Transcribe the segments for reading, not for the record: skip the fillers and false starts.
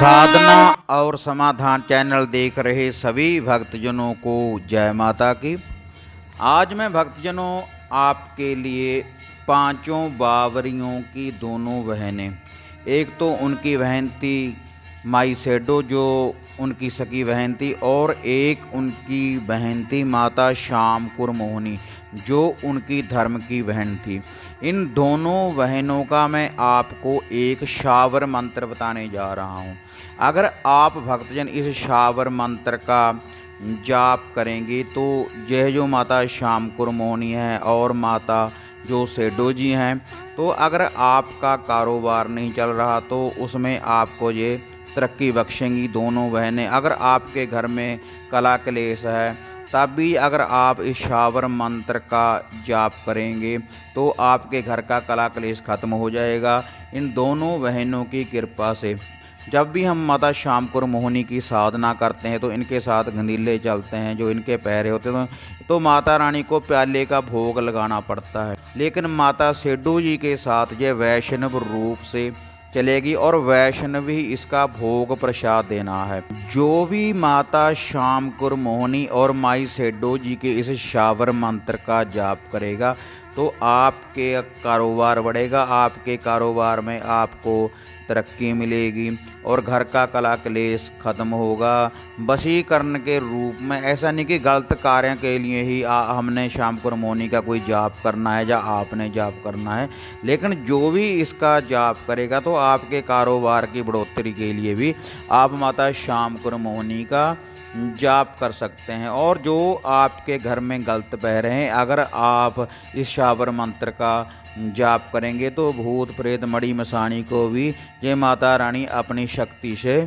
साधना और समाधान चैनल देख रहे सभी भक्तजनों को जय माता की। आज मैं भक्तजनों आपके लिए पांचों बावरियों की दोनों बहनें, एक तो उनकी बहन थी माई सेडो जो उनकी सगी बहन थी, और एक उनकी बहन थी माता श्याम कुर मोहिनी जो उनकी धर्म की बहन थी। इन दोनों बहनों का मैं आपको एक शावर मंत्र बताने जा रहा हूँ। अगर आप भक्तजन इस शावर मंत्र का जाप करेंगे तो यह जो माता श्याम कुर मोहिनी है और माता जो सेडो जी हैं, तो अगर आपका कारोबार नहीं चल रहा तो उसमें आपको ये तरक्की बख्शेंगी दोनों बहनें। अगर आपके घर में कला क्लेश है तब भी अगर आप इस शावर मंत्र का जाप करेंगे तो आपके घर का कला क्लेश खत्म हो जाएगा इन दोनों बहनों की कृपा से। जब भी हम माता श्याम कुर मोहिनी की साधना करते हैं तो इनके साथ गंदीले चलते हैं, जो इनके पैरे होते हैं तो माता रानी को प्याले का भोग लगाना पड़ता है। लेकिन माता सेडो जी के साथ ये वैष्णव रूप से चलेगी और वैष्णवी इसका भोग प्रसाद देना है। जो भी माता श्याम कुर मोहिनी और माई सेडो जी के इस शावर मंत्र का जाप करेगा तो आपके कारोबार बढ़ेगा, आपके कारोबार में आपको तरक्की मिलेगी और घर का कला क्लेश खत्म होगा। वशीकरण के रूप में, ऐसा नहीं कि गलत कार्य के लिए ही हमने श्याम कुर मोहिनी का कोई जाप करना है या आपने जाप करना है, लेकिन जो भी इसका जाप करेगा तो आपके कारोबार की बढ़ोतरी के लिए भी आप माता श्याम कुर मोहिनी का जाप कर सकते हैं। और जो आपके घर में गलत बह रहे हैं, अगर आप इस शावर मंत्र का जाप करेंगे तो भूत प्रेत मड़ी मसानी को भी ये माता रानी अपनी शक्ति से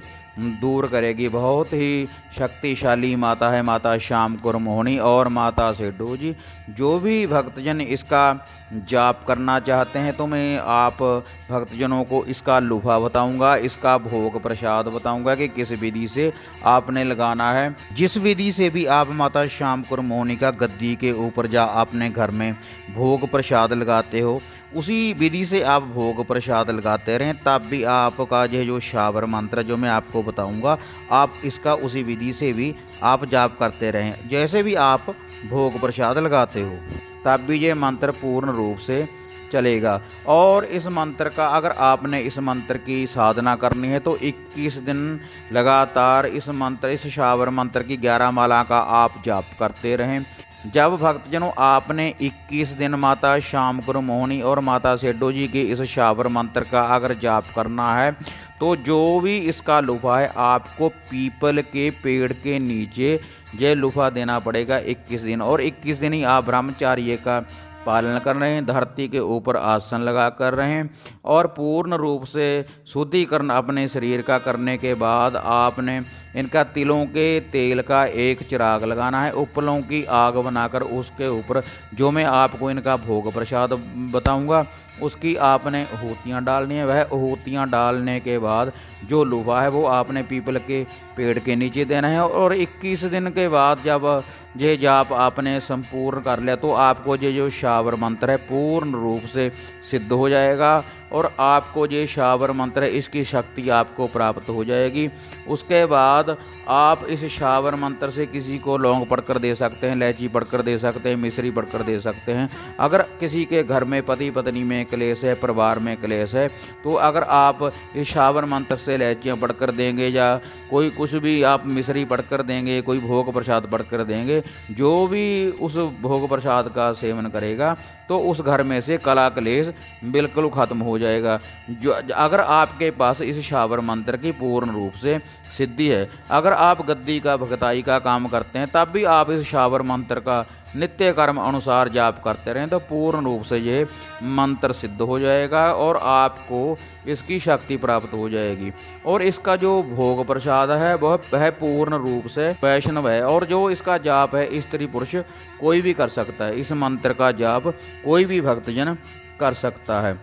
दूर करेगी। बहुत ही शक्तिशाली माता है माता श्याम कुर मोहिनी और माता सेडो जी। जो भी भक्तजन इसका जाप करना चाहते हैं तो मैं आप भक्तजनों को इसका लूफा बताऊंगा, इसका भोग प्रसाद बताऊंगा कि किस विधि से आपने लगाना है। जिस विधि से भी आप माता श्याम कुर मोहिनी का गद्दी के ऊपर जा अपने घर में भोग प्रसाद लगाते हो, उसी विधि से आप भोग प्रसाद लगाते रहें, तब भी आपका यह जो शावर मंत्र जो मैं आपको बताऊंगा आप इसका उसी विधि से भी आप जाप करते रहें। जैसे भी आप भोग प्रसाद लगाते हो तब भी ये मंत्र पूर्ण रूप से चलेगा। और इस मंत्र का, अगर आपने इस मंत्र की साधना करनी है तो 21 दिन लगातार इस शावर मंत्र की 11 माला का आप जाप करते रहें। जब भक्तजनों आपने 21 दिन माता श्याम कुर मोहिनी और माता सेडो जी के इस शावर मंत्र का अगर जाप करना है तो जो भी इसका लूफा है आपको पीपल के पेड़ के नीचे ये लूफा देना पड़ेगा 21 दिन। और 21 दिन ही आप ब्रह्मचार्य का पालन कर रहे हैं, धरती के ऊपर आसन लगा कर रहे हैं और पूर्ण रूप से शुद्धिकरण अपने शरीर का करने के बाद आपने इनका तिलों के तेल का एक चिराग लगाना है, उपलों की आग बनाकर उसके ऊपर जो मैं आपको इनका भोग प्रसाद बताऊंगा उसकी आपने आहूतियाँ डालनी है। वह आहूतियाँ डालने के बाद जो लूफा है वो आपने पीपल के पेड़ के नीचे देना है। और 21 दिन के बाद जब ये जाप आपने संपूर्ण कर लिया तो आपको ये जो शावर मंत्र है पूर्ण रूप से सिद्ध हो जाएगा और आपको ये शावर मंत्र है इसकी शक्ति आपको प्राप्त हो जाएगी। उसके बाद आप इस शावर मंत्र से किसी को लौंग पढ़कर दे सकते हैं, इलायची पढ़कर दे सकते हैं, मिश्री पढ़कर दे सकते हैं। अगर किसी के घर में पति पत्नी में क्लेश है, परिवार में क्लेश है, तो अगर आप इस शावर मंत्र से इलायचियाँ पढ़कर देंगे या कोई कुछ भी आप मिश्री पढ़कर देंगे, कोई भोग प्रसाद पढ़कर देंगे, जो भी उस भोग प्रसाद का सेवन करेगा तो उस घर में से कला क्लेश बिल्कुल ख़त्म हो जाएगा। जो अगर आपके पास इस शावर मंत्र की पूर्ण रूप से सिद्धि है, अगर आप गद्दी का भगताई का काम करते हैं तब भी आप इस शावर मंत्र का नित्य कर्म अनुसार जाप करते रहें तो पूर्ण रूप से ये मंत्र सिद्ध हो जाएगा और आपको इसकी शक्ति प्राप्त हो जाएगी। और इसका जो भोग प्रसाद है वह पूर्ण रूप से वैष्णव है और जो इसका जाप है स्त्री पुरुष कोई भी कर सकता है। इस मंत्र का जाप कोई भी भक्तजन कर सकता है।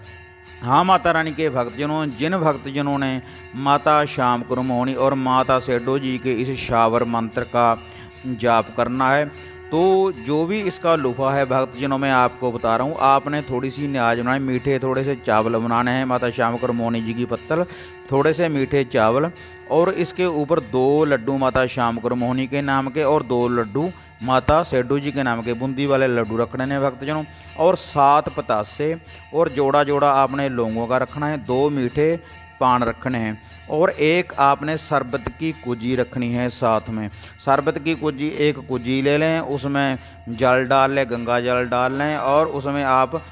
हाँ माता रानी के भक्तजनों, जिन भक्तजनों ने माता श्याम कुर मोहिनी और माता सेडो जी के इस शावर मंत्र का जाप करना है तो जो भी इसका लूफा है भक्तजनों मैं आपको बता रहा हूँ, आपने थोड़ी सी न्याज बनाए, मीठे थोड़े से चावल बनाने हैं, माता श्याम कुर मोहिनी जी की पत्तल, थोड़े से मीठे चावल और इसके ऊपर 2 लड्डू माता श्यामकुर मोहिनी के नाम के और 2 लड्डू माता सेड्डू जी के नाम के बूंदी वाले लड्डू रखने हैं भक्तजनों। और 7 पतासे और जोड़ा जोड़ा आपने लौंगों का रखना है, 2 मीठे पान रखने हैं और एक आपने शरबत की कुजी रखनी है साथ में। शरबत की कुजी, एक कुजी ले लें, उसमें जल डाल लें, गंगा जल डाल लें और उसमें आप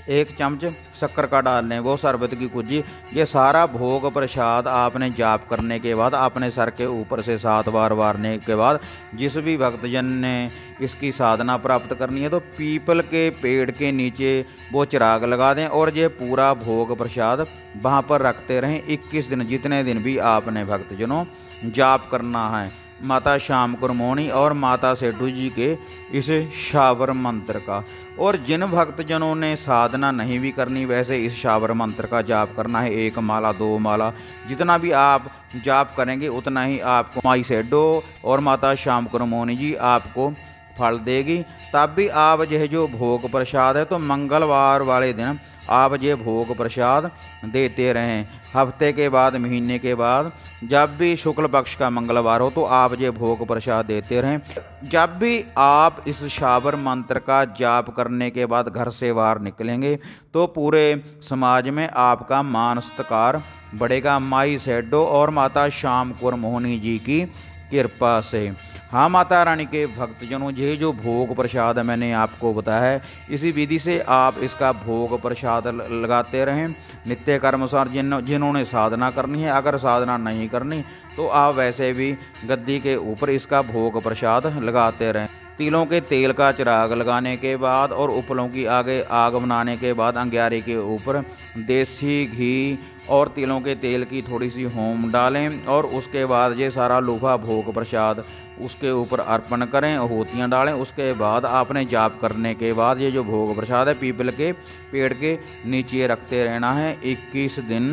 1 चम्मच शक्कर का डाल लें, वो शरबत की कुजी। ये सारा भोग प्रसाद आपने जाप करने के बाद अपने सर के ऊपर से 7 बार वारने के बाद जिस भी भक्तजन ने इसकी साधना प्राप्त करनी है तो पीपल के पेड़ के नीचे वो चिराग लगा दें और ये पूरा भोग प्रसाद वहाँ पर रखते रहें 21 दिन, जितने दिन भी आपने भक्तजनों जाप करना है माता श्यामकुर मोहिनी और माता सेड्डू जी के इस शावर मंत्र का। और जिन भक्तजनों ने साधना नहीं भी करनी वैसे इस शावर मंत्र का जाप करना है, 1 माला 2 माला जितना भी आप जाप करेंगे उतना ही आपको माई सेड्डू और माता श्यामकुर मोहिनी जी आपको फल देगी। तब भी आप यह जो भोग प्रसाद है तो मंगलवार वाले दिन आप ये भोग प्रसाद देते रहें। हफ्ते के बाद, महीने के बाद, जब भी शुक्ल पक्ष का मंगलवार हो तो आप ये भोग प्रसाद देते रहें। जब भी आप इस शावर मंत्र का जाप करने के बाद घर से बाहर निकलेंगे तो पूरे समाज में आपका मान सत्कार बढ़ेगा माई सेड्डू और माता श्यामकुर मोहिनी जी की कृपा से। हाँ माता रानी के भक्तजनों, ये जो भोग प्रसाद मैंने आपको बताया है इसी विधि से आप इसका भोग प्रसाद लगाते रहें नित्य कर्मानुसार। जिन्होंने साधना करनी है, अगर साधना नहीं करनी तो आप वैसे भी गद्दी के ऊपर इसका भोग प्रसाद लगाते रहें। तिलों के तेल का चिराग लगाने के बाद और उपलों की आगे आग बनाने के बाद अंगियारे के ऊपर देसी घी और तिलों के तेल की थोड़ी सी होम डालें और उसके बाद ये सारा लूफा भोग प्रसाद उसके ऊपर अर्पण करें, होतियाँ डालें। उसके बाद आपने जाप करने के बाद ये जो भोग प्रसाद है पीपल के पेड़ के नीचे रखते रहना है 21 दिन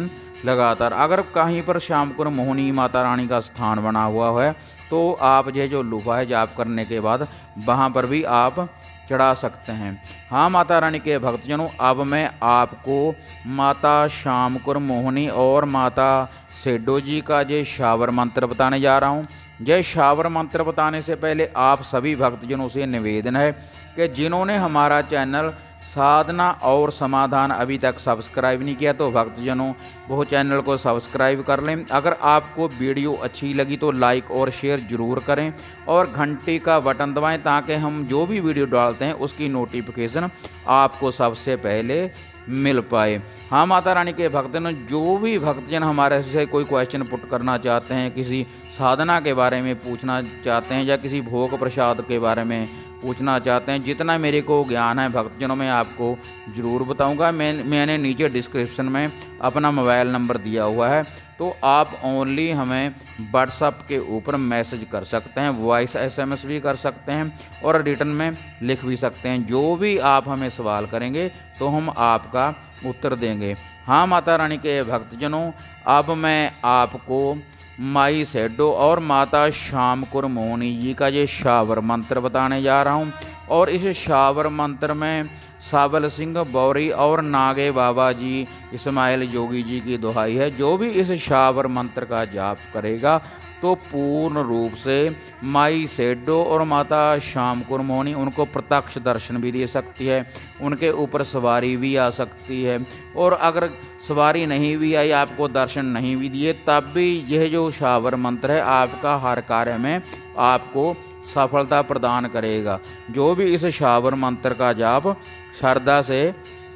लगातार। अगर कहीं पर श्यामकुर मोहिनी माता रानी का स्थान बना हुआ है तो आप ये जो लूफा है जाप करने के बाद वहाँ पर भी आप चढ़ा सकते हैं। हाँ माता रानी के भक्तजनों, अब मैं आपको माता श्यामकुर मोहिनी और माता सेड्डू जी का ये शावर मंत्र बताने जा रहा हूँ। यह शावर मंत्र बताने से पहले आप सभी भक्तजनों से निवेदन है कि जिन्होंने हमारा चैनल साधना और समाधान अभी तक सब्सक्राइब नहीं किया तो भक्तजनों वो चैनल को सब्सक्राइब कर लें। अगर आपको वीडियो अच्छी लगी तो लाइक और शेयर ज़रूर करें और घंटी का बटन दबाएं ताकि हम जो भी वीडियो डालते हैं उसकी नोटिफिकेशन आपको सबसे पहले मिल पाए। हाँ माता रानी के भक्तजन, जो भी भक्तजन हमारे से कोई क्वेश्चन पुट करना चाहते हैं, किसी साधना के बारे में पूछना चाहते हैं या किसी भोग प्रसाद के बारे में पूछना चाहते हैं, जितना मेरे को ज्ञान है भक्तजनों मैं आपको ज़रूर बताऊंगा। मैंने नीचे डिस्क्रिप्शन में अपना मोबाइल नंबर दिया हुआ है तो आप ओनली हमें व्हाट्सएप के ऊपर मैसेज कर सकते हैं, वॉइस SMS भी कर सकते हैं और रिटर्न में लिख भी सकते हैं। जो भी आप हमें सवाल करेंगे तो हम आपका उत्तर देंगे। हाँ माता रानी के भक्तजनों, अब मैं आपको माई सेड्डू और माता श्यामकुर मोहिनी जी का ये शावर मंत्र बताने जा रहा हूँ। और इस शावर मंत्र में साबल सिंह बौरी और नागे बाबा जी इस्माइल जोगी जी की दुहाई है। जो भी इस शावर मंत्र का जाप करेगा तो पूर्ण रूप से माई सेड्डू और माता श्यामकुर मोहिनी उनको प्रत्यक्ष दर्शन भी दे सकती है, उनके ऊपर सवारी भी आ सकती है। और अगर सवारी नहीं भी आई, आपको दर्शन नहीं भी दिए, तब भी यह जो शावर मंत्र है आपका हर कार्य में आपको सफलता प्रदान करेगा। जो भी इस शावर मंत्र का जाप श्रद्धा से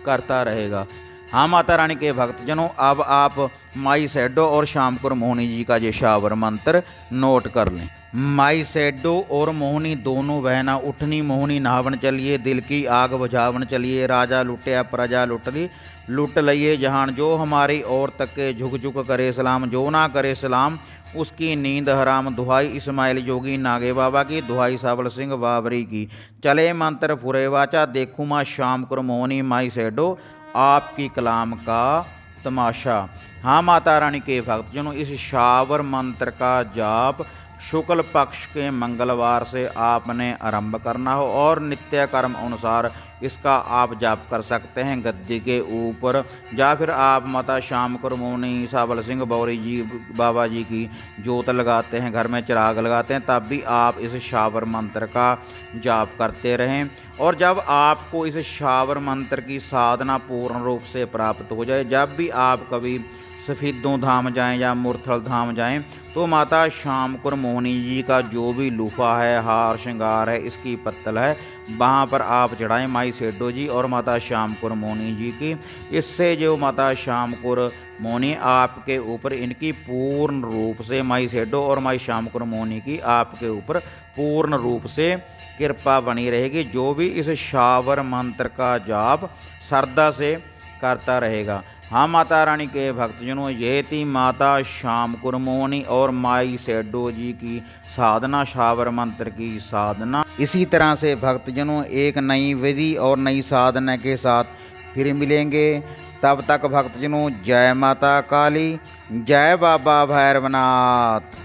करता रहेगा। हाँ माता रानी के भक्तजनों, अब आप माई सेड्डू और श्यामकुर मोहिनी जी का ये शावर मंत्र नोट कर लें। माई सेड्डू और मोहिनी दोनों बहना उठनी मोहिनी नहावन चलिए, दिल की आग बुझावन चलिए, राजा लुटिया प्रजा लुटली लुट लइए जहान, जो हमारी ओर तक के झुक झुक करे सलाम, जो ना करे सलाम उसकी नींद हराम। दुहाई इस्माइल जोगी नागे बाबा की, दुहाई साबल सिंह बाबरी की, चले मंत्र फुरे वाचा, देखूँ माँ श्यामकुर मोहिनी माई सेड्डू आपकी कलाम का तमाशा। हाँ माता रानी के भक्तजनों, इस शावर मंत्र का जाप शुक्ल पक्ष के मंगलवार से आपने आरंभ करना हो और नित्य कर्म अनुसार इसका आप जाप कर सकते हैं गद्दी के ऊपर, या फिर आप माता श्याम कुरमोनी सावल सिंह बौरी जी बाबा जी की जोत लगाते हैं, घर में चिराग लगाते हैं, तब भी आप इस शावर मंत्र का जाप करते रहें। और जब आपको इस शावर मंत्र की साधना पूर्ण रूप से प्राप्त हो जाए, जब भी आप कभी सफेदों धाम जाएं या मुरथल धाम जाएं, तो माता श्याम कुरमोनी जी का जो भी लूफा है, हार श्रृंगार है, इसकी पत्तल है, वहाँ पर आप चढ़ाएं माई सेडो जी और माता श्याम कुरमोनी जी की। इससे जो माता श्याम कुरमोनी आपके ऊपर इनकी पूर्ण रूप से, माई सेडो और माई श्याम कुरमोनी की आपके ऊपर पूर्ण रूप से कृपा बनी रहेगी। जो भी इस शावर मंत्र का जाप श्रद्धा से करता रहेगा। हाँ माता रानी के भक्तजनों, ये थी माता श्याम कुरमोनी और माई सेडो जी की साधना, शावर मंत्र की साधना। इसी तरह से भक्तजनों एक नई विधि और नई साधना के साथ फिर मिलेंगे। तब तक भक्तजनों जय माता काली, जय बाबा भैरवनाथ।